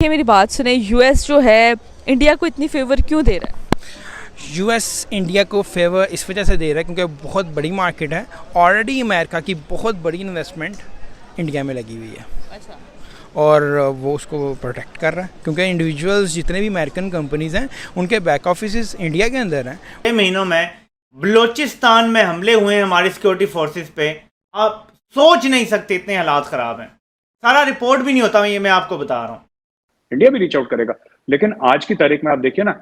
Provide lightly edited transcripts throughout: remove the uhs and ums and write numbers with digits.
ये मेरी बात सुने, यूएस जो है इंडिया को इतनी फेवर क्यों दे रहा है? यूएस इंडिया को फेवर इस वजह से दे रहा है क्योंकि बहुत बड़ी मार्केट है। ऑलरेडी अमेरिका की बहुत बड़ी इन्वेस्टमेंट इंडिया में लगी हुई है। अच्छा। और वो उसको प्रोटेक्ट कर रहा है क्योंकि इंडिविजुअल्स जितने भी अमेरिकन कंपनीज हैं उनके बैक ऑफिस इंडिया के अंदर हैं। छह महीनों में बलूचिस्तान में हमले हुए हैं हमारी सिक्योरिटी फोर्सेस पे। आप सोच नहीं सकते इतने हालात ख़राब हैं। सारा रिपोर्ट भी नहीं होता, ये मैं आपको बता रहा हूँ। इंडिया भी रीच आउट करेगा, लेकिन आज की तारीख में आप देखिए ना,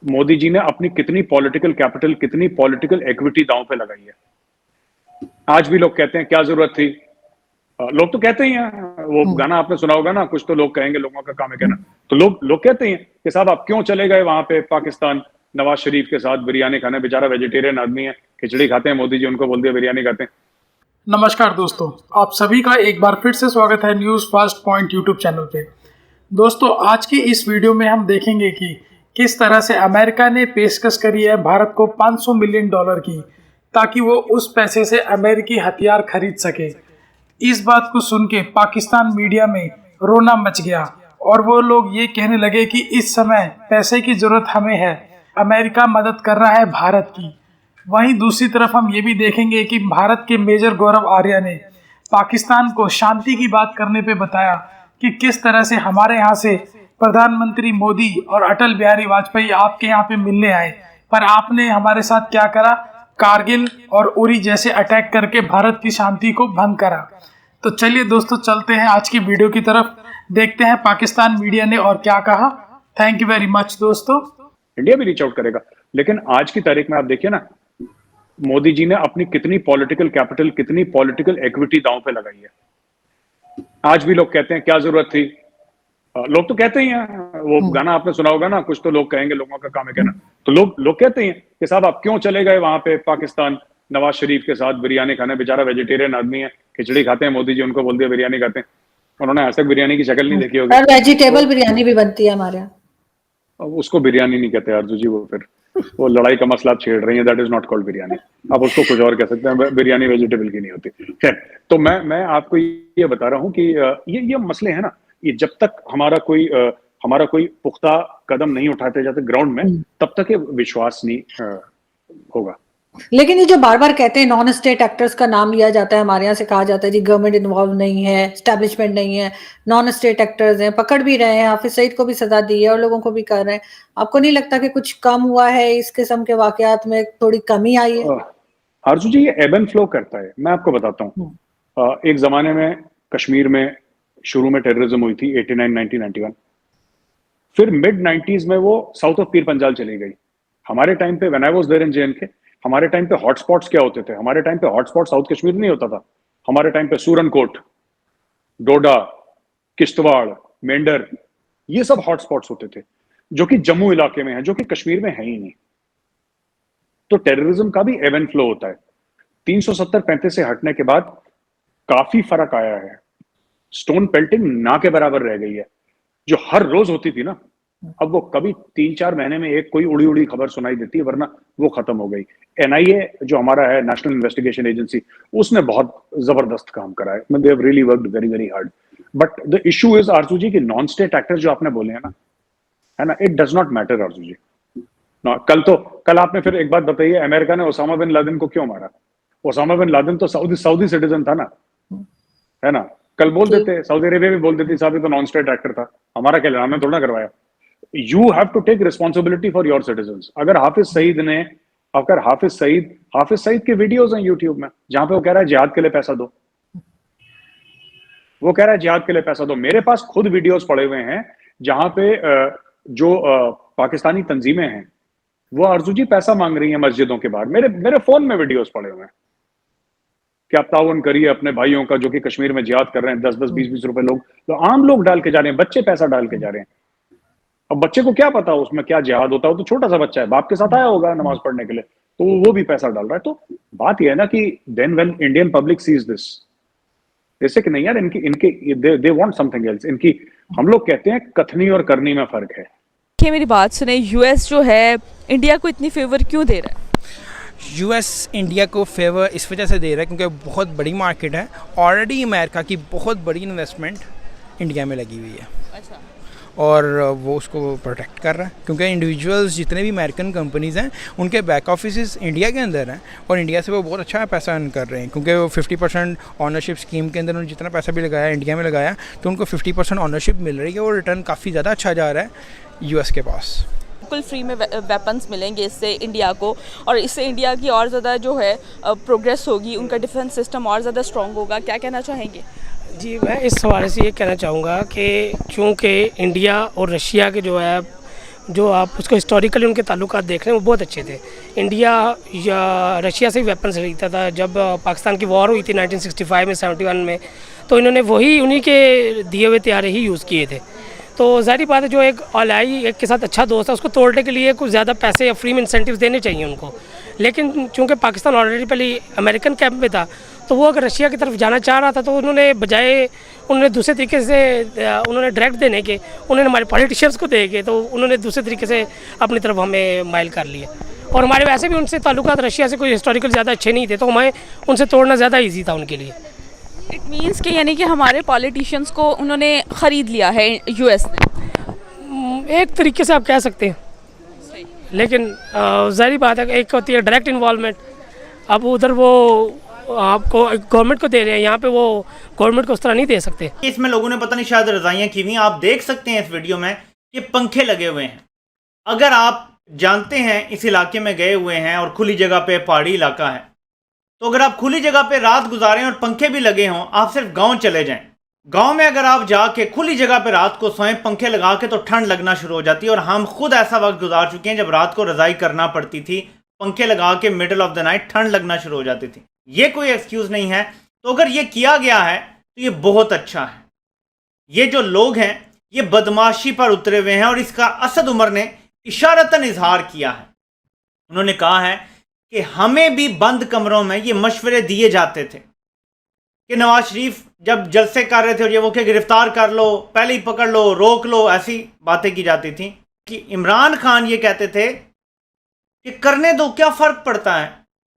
मोदी जी ने अपनी कितनी पॉलिटिकल कैपिटल, कितनी पॉलिटिकल इक्विटी दांव पे लगाई है। आज भी लोग कहते हैं क्या जरूरत थी। लोग तो कहते ही हैं, वो गाना आपने सुना होगा ना, कुछ तो लोग कहेंगे, लोगों का काम है कहना। तो लोग कहते हैं कि साहब आप क्यों चले गए वहां पे पाकिस्तान नवाज शरीफ के साथ बिरयानी खाने। बेचारा वेजिटेरियन आदमी है, खिचड़ी खाते हैं, मोदी जी उनको बोल दिया बिरयानी खाते हैं। नमस्कार दोस्तों, आप सभी का एक बार फिर से स्वागत है news fast point YouTube channel पे। दोस्तों, आज की इस वीडियो में हम देखेंगे कि किस तरह से अमेरिका ने पेशकश करी है भारत को $500 मिलियन की, ताकि वो उस पैसे से अमेरिकी हथियार खरीद सके। इस बात को सुन के पाकिस्तान मीडिया में रोना मच गया और वो लोग ये कहने लगे कि इस समय पैसे की ज़रूरत हमें है, अमेरिका मदद कर रहा है भारत की। वहीं दूसरी तरफ हम ये भी देखेंगे कि भारत के मेजर गौरव आर्या ने पाकिस्तान को शांति की बात करने पे बताया कि किस तरह से हमारे यहाँ से प्रधानमंत्री मोदी और अटल बिहारी वाजपेयी आपके यहाँ पे मिलने आए, पर आपने हमारे साथ क्या करा, कारगिल और उरी जैसे अटैक करके भारत की शांति को भंग करा। तो चलिए दोस्तों, चलते हैं आज की वीडियो की तरफ, देखते हैं पाकिस्तान मीडिया ने और क्या कहा। थैंक यू वेरी मच दोस्तों। इंडिया भी रीच आउट करेगा, लेकिन आज की तारीख में आप देखिए ना, मोदी जी ने अपनी कितनी पॉलिटिकल कैपिटल, कितनी पॉलिटिकल इक्विटी दांव पे लगाई है। आज भी लोग कहते हैं क्या जरूरत थी। लोग तो कहते ही हैं, वो गाना आपने सुना होगा ना, कुछ तो लोग कहेंगे, लोगों का काम है कहना। तो लोग कहते हैं कि साहब आप क्यों चले गए वहां पे पाकिस्तान नवाज शरीफ के साथ बिरयानी खाने। बेचारा वेजिटेरियन आदमी है, खिचड़ी खाते हैं, मोदी जी उनको बोल दिया बिरयानी खाते हैं। उन्होंने आज तक बिरयानी की शक्ल नहीं देखी होगी। और वेजिटेबल बिरयानी भी बनती है हमारे यहाँ। उसको बिरयानी नहीं कहते आरजू जी, वो लड़ाई का मसला आप छेड़ रही है। That is not called biryani. आप उसको कुछ और कह सकते हैं, बिरयानी वेजिटेबल की नहीं होती। खैर, तो मैं आपको ये बता रहा हूँ कि ये मसले हैं ना, ये जब तक हमारा कोई पुख्ता कदम नहीं उठाते जाते ग्राउंड में, तब तक ये विश्वास नहीं होगा। लेकिन ये जो बार बार कहते हैं नॉन स्टेट एक्टर्स का नाम लिया जाता है, हमारे यहाँ से कहा जाता है जी गवर्नमेंट इन्वॉल्व नहीं है, एस्टैब्लिशमेंट नहीं है, नॉन स्टेट एक्टर्स हैं, पकड़ भी रहे हैं, हाफिज सईद को भी सजा दी है और लोगों को भी कर रहे हैं। आपको नहीं लगता कि कुछ कम हुआ है, इस किस्म के वाकयात में थोड़ी कमी आई है? आरजू जी, ये एब एंड फ्लो करता है। मैं आपको बताता हूँ, एक जमाने में कश्मीर में शुरू में टेररिज्म हुई थी 89, 90, 91। फिर मिड 90s में वो साउथ ऑफ पीर पंजाल चली गई। हमारे टाइम पे, when I was there in JNK, हमारे टाइम पे हॉटस्पॉट्स क्या होते थे? हमारे टाइम पे हॉटस्पॉट साउथ कश्मीर नहीं होता था। हमारे टाइम पे सूरनकोट, डोडा, किश्तवाड़, मेंढर, ये सब हॉटस्पॉट्स होते थे, जो कि जम्मू इलाके में है, जो कि कश्मीर में है ही नहीं। तो टेररिज्म का भी एब एंड फ्लो होता है। 370-35 से हटने के बाद काफी फर्क आया है। स्टोन पेल्टिंग ना के बराबर रह गई है, जो हर रोज होती थी ना, अब वो कभी 3-4 महीने में एक कोई उड़ी उड़ी खबर सुनाई देती है, वरना वो खत्म हो गई। एनआईए जो हमारा है, नेशनल इन्वेस्टिगेशन एजेंसी, उसने बहुत जबरदस्त काम करा है। They have really worked very very hard. But the issue is आरजू जी की नॉन स्टेट एक्टर जो आपने बोले हैं ना, है ना, इट डज नॉट मैटर आरजू जी। कल आपने फिर एक बात बताइए, अमेरिका ने ओसामा बिन लादेन को क्यों मारा? ओसामा बिन लादेन तो सऊदी सिटीजन था ना, है ना। कल बोल देते, सऊदी अरेबिया भी बोल देती साहब ये तो नॉन स्टेट एक्टर था, हमारा क्या लेना, हमने थोड़ा करवाया। You have to take responsibility for your citizens. अगर हाफिज सईद के वीडियोस हैं यूट्यूब में, जहां पे वो कह रहा है जिहाद के लिए पैसा दो, वो कह रहा है जिहाद के लिए पैसा दो। मेरे पास खुद वीडियोस पड़े हुए हैं जहां पे जो पाकिस्तानी तंजीमें हैं, वो आरजू जी पैसा मांग रही है मस्जिदों के बाहर। मेरे फोन में वीडियोस पड़े हुए हैं कि आप ताउन करिए अपने भाइयों का जो कि कश्मीर में जिहाद कर रहे हैं। 10-10, 20-20 रुपए लोग, तो आम लोग डाल के जा रहे हैं, बच्चे पैसा डाल के जा रहे हैं। अब बच्चे को क्या पता उसमें क्या जिहाद होता है? वो तो छोटा सा बच्चा है, बाप के साथ आया होगा नमाज पढ़ने के लिए, तो वो भी पैसा डाल रहा है। तो बात यह है ना कि then when Indian public sees this, जैसे कि नहीं यार, इनके दे वांट समथिंग एल्स। इनकी, हम लोग कहते हैं कथनी और करनी में फर्क है। ये मेरी बात सुने, यूएस जो है इंडिया को इतनी फेवर क्यों दे रहा है? यूएस इंडिया को फेवर इस वजह से दे रहा है क्योंकि बहुत बड़ी मार्केट है। ऑलरेडी अमेरिका की बहुत बड़ी इन्वेस्टमेंट इंडिया में लगी हुई है। अच्छा। और वो उसको प्रोटेक्ट कर रहा है, क्योंकि इंडिविजुअल्स जितने भी अमेरिकन कंपनीज़ हैं उनके बैक ऑफिस इंडिया के अंदर हैं और इंडिया से वो बहुत अच्छा पैसा अर्न कर रहे हैं, क्योंकि वो 50% ऑनरशिप स्कीम के अंदर उन्होंने जितना पैसा भी लगाया इंडिया में लगाया तो उनको 50% ऑनरशिप मिल रही है और रिटर्न काफ़ी ज़्यादा अच्छा जा रहा है यूएस के पास। बिल्कुल फ्री में वेपन्स मिलेंगे इससे इंडिया को, और इससे इंडिया की और ज़्यादा जो है प्रोग्रेस होगी, उनका डिफेंस सिस्टम और ज़्यादा स्ट्रॉन्ग होगा। क्या कहना चाहेंगे? जी, मैं इस हवाले से ये कहना चाहूँगा कि चूँकि इंडिया और रशिया के जो है, जो आप उसको हिस्टोरिकली उनके ताल्लुकात देख रहे हैं वो बहुत अच्छे थे। इंडिया या रशिया से ही वेपन्स खरीदता था। जब पाकिस्तान की वॉर हुई थी 1965 में 71 में, तो इन्होंने वही उन्हीं के दिए हुए हथियारे ही यूज़ किए थे। तो ज़ाहिर बात है, जो एक अलाई एक के साथ अच्छा दोस्त है उसको तोड़ने के लिए कुछ ज़्यादा पैसे या फ्री में इंसेंटिव्स देने चाहिए उनको। लेकिन चूँकि पाकिस्तान ऑलरेडी पहले अमेरिकन कैंप में था, तो वो अगर रशिया की तरफ जाना चाह रहा था तो उन्होंने बजाय उन्होंने दूसरे तरीके से उन्होंने डायरेक्ट देने के, उन्होंने हमारे पॉलिटिशियंस को दे के, तो उन्होंने दूसरे तरीके से अपनी तरफ हमें माइल कर लिया। और हमारे वैसे भी उनसे ताल्लुकात रशिया से कोई हिस्टोरिकल ज़्यादा अच्छे नहीं थे, तो हमें उनसे तोड़ना ज़्यादा ईजी था उनके लिए। इट मीन्स कि यानी कि हमारे पॉलिटिशियंस को उन्होंने ख़रीद लिया है यूएस ने। एक तरीके से आप कह सकते हैं, लेकिन ज़ाहिर बात है एक होती है डायरेक्ट इन्वॉल्वमेंट। अब उधर वो आपको गवर्नमेंट को दे रहे हैं, यहाँ पे वो गवर्नमेंट को उस तरह नहीं दे सकते। इसमें लोगों ने पता नहीं शायद रजाइयाँ की हुई, आप देख सकते हैं इस वीडियो में कि पंखे लगे हुए हैं। अगर आप जानते हैं इस इलाके में गए हुए हैं और खुली जगह पे पहाड़ी इलाका है, तो अगर आप खुली जगह पे रात गुजारें और पंखे भी लगे हों, आप सिर्फ गांव चले जाएं। गांव में अगर आप जाके खुली जगह पे रात को सोएं पंखे लगा के, तो ठंड लगना शुरू हो जाती है। और हम खुद ऐसा वक्त गुजार चुके हैं जब रात को रजाई करना पड़ती थी, पंखे लगा के मिडिल ऑफ द नाइट ठंड लगना शुरू हो जाती थी। ये कोई एक्सक्यूज नहीं है। तो अगर ये किया गया है तो ये बहुत अच्छा है। ये जो लोग हैं ये बदमाशी पर उतरे हुए हैं और इसका असद उमर ने इशारतन इजहार किया है। उन्होंने कहा है कि हमें भी बंद कमरों में ये मशवरे दिए जाते थे कि नवाज शरीफ जब जलसे कर रहे थे और ये वो कि गिरफ्तार कर लो, पहले ही पकड़ लो, रोक लो, ऐसी बातें की जाती थी कि इमरान खान ये कहते थे कि करने दो, क्या फ़र्क पड़ता है।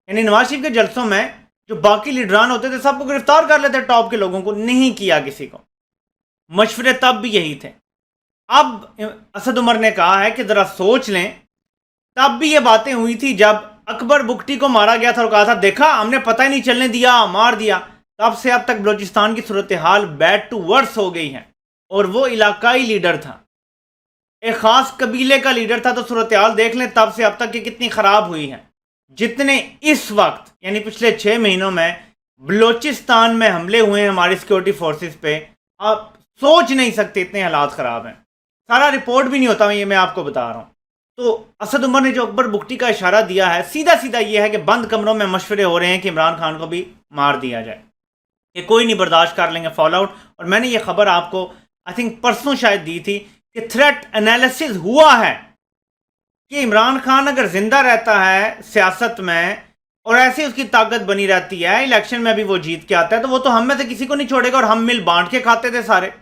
यानी नवाज शरीफ के जलसों में जो बाकी लीडरान होते थे सबको गिरफ्तार कर लेते, टॉप के लोगों को नहीं किया किसी को। मशवरे तब भी यही थे। अब असद उमर ने कहा है कि ज़रा सोच लें, तब भी ये बातें हुई थी जब अकबर बुगटी को मारा गया था और कहा था देखा हमने पता ही नहीं चलने दिया, मार दिया। तब से अब तक बलूचिस्तान की सूरत हाल बैड टू वर्स हो गई है। और वो इलाकाई लीडर था, एक ख़ास कबीले का लीडर था, तो सूरत हाल देख लें तब से अब तक कि कितनी ख़राब हुई है। जितने इस वक्त यानी पिछले 6 महीनों में बलूचिस्तान में हमले हुए हैं हमारी सिक्योरिटी फोर्सेस पे, आप सोच नहीं सकते इतने हालात ख़राब हैं। सारा रिपोर्ट भी नहीं होता, ये मैं आपको बता रहा हूँ। तो असद उमर ने जो अकबर बुगटी का इशारा दिया है, सीधा सीधा ये है कि बंद कमरों में मशवरे हो रहे हैं कि इमरान खान को भी मार दिया जाए। ये कोई नहीं बर्दाश्त कर लेंगे फॉल आउट। और मैंने ये खबर आपको आई थिंक परसों शायद दी थी कि थ्रेट एनालिसिस हुआ है कि इमरान खान अगर जिंदा रहता है सियासत में और ऐसे उसकी ताकत बनी रहती है, इलेक्शन में भी वो जीत के आता है, तो वो तो हम में से किसी को नहीं छोड़ेगा और हम मिल बांट के खाते थे सारे।